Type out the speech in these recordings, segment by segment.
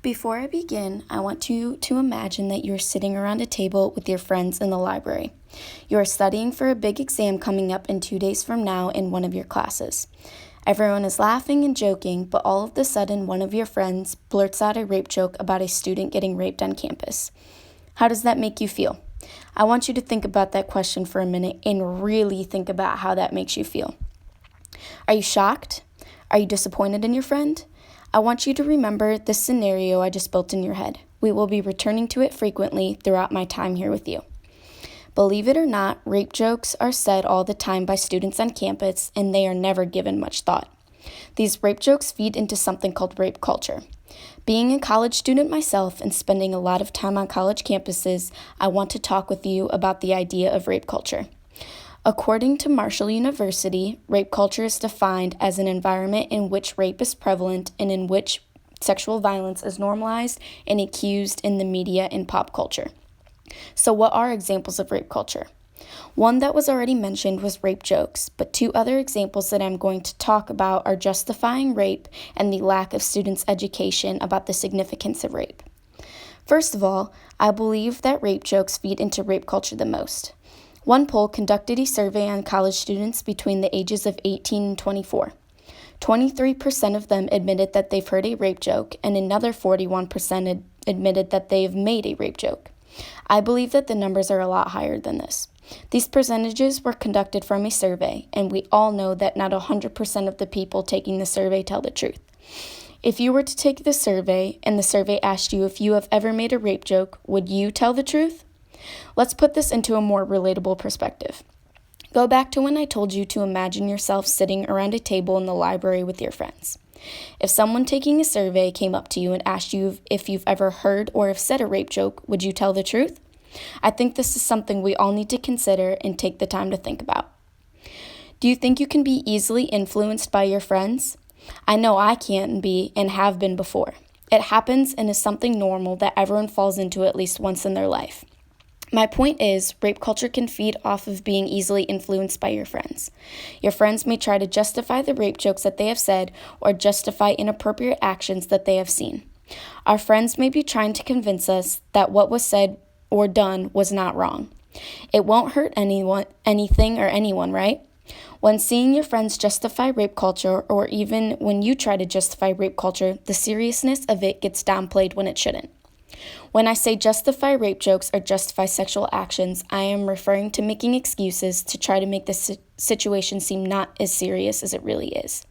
Before I begin, I want you to imagine that you're sitting around a table with your friends in the library. You are studying for a big exam coming up in 2 days from now in one of your classes. Everyone is laughing and joking, but all of a sudden one of your friends blurts out a rape joke about a student getting raped on campus. How does that make you feel? I want you to think about that question for a minute and really think about how that makes you feel. Are you shocked? Are you disappointed in your friend? I want you to remember this scenario I just built in your head. We will be returning to it frequently throughout my time here with you. Believe it or not, rape jokes are said all the time by students on campus, and they are never given much thought. These rape jokes feed into something called rape culture. Being a college student myself and spending a lot of time on college campuses, I want to talk with you about the idea of rape culture. According to Marshall University, rape culture is defined as an environment in which rape is prevalent and in which sexual violence is normalized and accused in the media and pop culture. So what are examples of rape culture? One that was already mentioned was rape jokes, but two other examples that I'm going to talk about are justifying rape and the lack of students' education about the significance of rape. First of all, I believe that rape jokes feed into rape culture the most. One poll conducted a survey on college students between the ages of 18 and 24. 23% of them admitted that they've heard a rape joke, and another 41% admitted that they have made a rape joke. I believe that the numbers are a lot higher than this. These percentages were conducted from a survey, and we all know that not 100% of the people taking the survey tell the truth. If you were to take the survey, and the survey asked you if you have ever made a rape joke, would you tell the truth? Let's put this into a more relatable perspective. Go back to when I told you to imagine yourself sitting around a table in the library with your friends. If someone taking a survey came up to you and asked you if you've ever heard or have said a rape joke, would you tell the truth? I think this is something we all need to consider and take the time to think about. Do you think you can be easily influenced by your friends? I know I can be and have been before. It happens and is something normal that everyone falls into at least once in their life. My point is, rape culture can feed off of being easily influenced by your friends. Your friends may try to justify the rape jokes that they have said or justify inappropriate actions that they have seen. Our friends may be trying to convince us that what was said or done was not wrong. It won't hurt anything or anyone, right? When seeing your friends justify rape culture, or even when you try to justify rape culture, the seriousness of it gets downplayed when it shouldn't. When I say justify rape jokes or justify sexual actions, I am referring to making excuses to try to make the situation seem not as serious as it really is.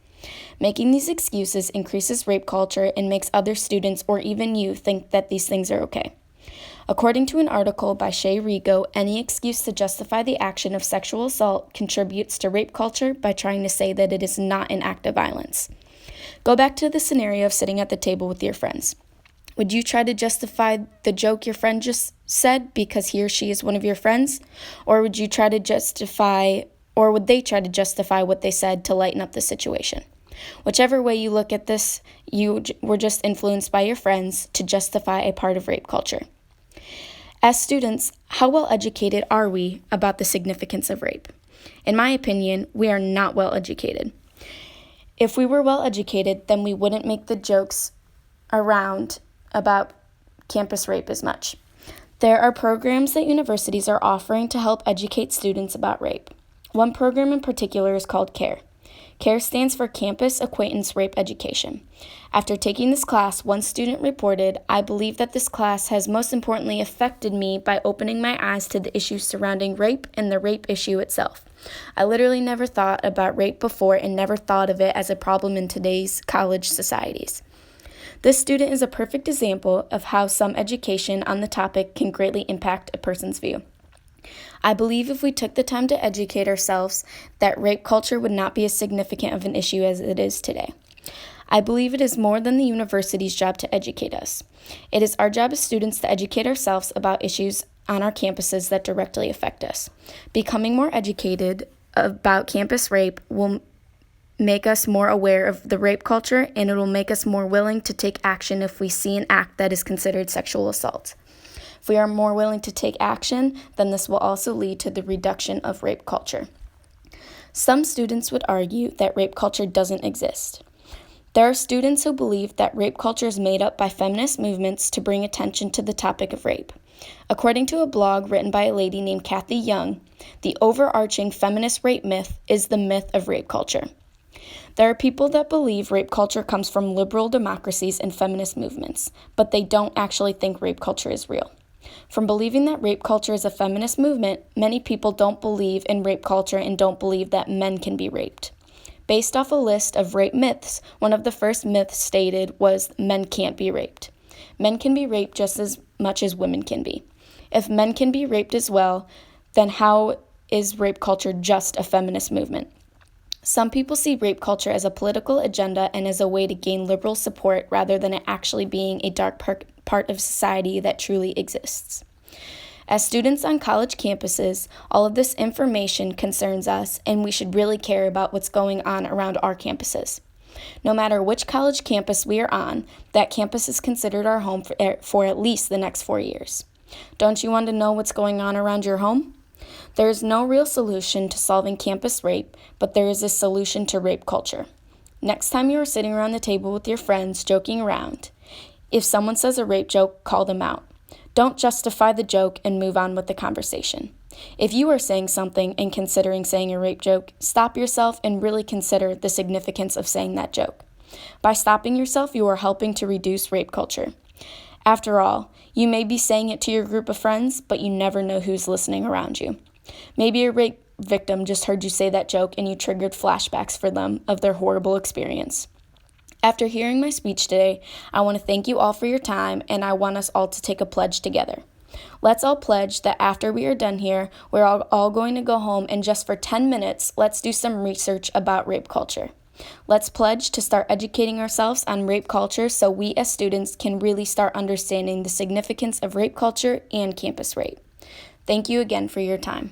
Making these excuses increases rape culture and makes other students or even you think that these things are okay. According to an article by Shay Rigo, any excuse to justify the action of sexual assault contributes to rape culture by trying to say that it is not an act of violence. Go back to the scenario of sitting at the table with your friends. Would you try to justify the joke your friend just said because he or she is one of your friends? Or would they try to justify what they said to lighten up the situation? Whichever way you look at this, you were just influenced by your friends to justify a part of rape culture. As students, how well educated are we about the significance of rape? In my opinion, we are not well educated. If we were well educated, then we wouldn't make the jokes around about campus rape as much. There are programs that universities are offering to help educate students about rape. One program in particular is called CARE. CARE stands for Campus Acquaintance Rape Education. After taking this class, one student reported, "I believe that this class has most importantly affected me by opening my eyes to the issues surrounding rape and the rape issue itself. I literally never thought about rape before and never thought of it as a problem in today's college societies." This student is a perfect example of how some education on the topic can greatly impact a person's view. I believe if we took the time to educate ourselves, that rape culture would not be as significant of an issue as it is today. I believe it is more than the university's job to educate us. It is our job as students to educate ourselves about issues on our campuses that directly affect us. Becoming more educated about campus rape will make us more aware of the rape culture, and it will make us more willing to take action if we see an act that is considered sexual assault. If we are more willing to take action, then this will also lead to the reduction of rape culture. Some students would argue that rape culture doesn't exist. There are students who believe that rape culture is made up by feminist movements to bring attention to the topic of rape. According to a blog written by a lady named Kathy Young, the overarching feminist rape myth is the myth of rape culture. There are people that believe rape culture comes from liberal democracies and feminist movements, but they don't actually think rape culture is real. From believing that rape culture is a feminist movement, many people don't believe in rape culture and don't believe that men can be raped. Based off a list of rape myths, one of the first myths stated was men can't be raped. Men can be raped just as much as women can be. If men can be raped as well, then how is rape culture just a feminist movement? Some people see rape culture as a political agenda and as a way to gain liberal support rather than it actually being a dark part of society that truly exists. As students on college campuses, all of this information concerns us, and we should really care about what's going on around our campuses. No matter which college campus we are on, that campus is considered our home for at least the next 4 years. Don't you want to know what's going on around your home? There is no real solution to solving campus rape, but there is a solution to rape culture. Next time you are sitting around the table with your friends joking around, if someone says a rape joke, call them out. Don't justify the joke and move on with the conversation. If you are saying something and considering saying a rape joke, stop yourself and really consider the significance of saying that joke. By stopping yourself, you are helping to reduce rape culture. After all, you may be saying it to your group of friends, but you never know who's listening around you. Maybe a rape victim just heard you say that joke and you triggered flashbacks for them of their horrible experience. After hearing my speech today, I want to thank you all for your time, and I want us all to take a pledge together. Let's all pledge that after we are done here, we're all going to go home, and just for 10 minutes, let's do some research about rape culture. Let's pledge to start educating ourselves on rape culture so we as students can really start understanding the significance of rape culture and campus rape. Thank you again for your time.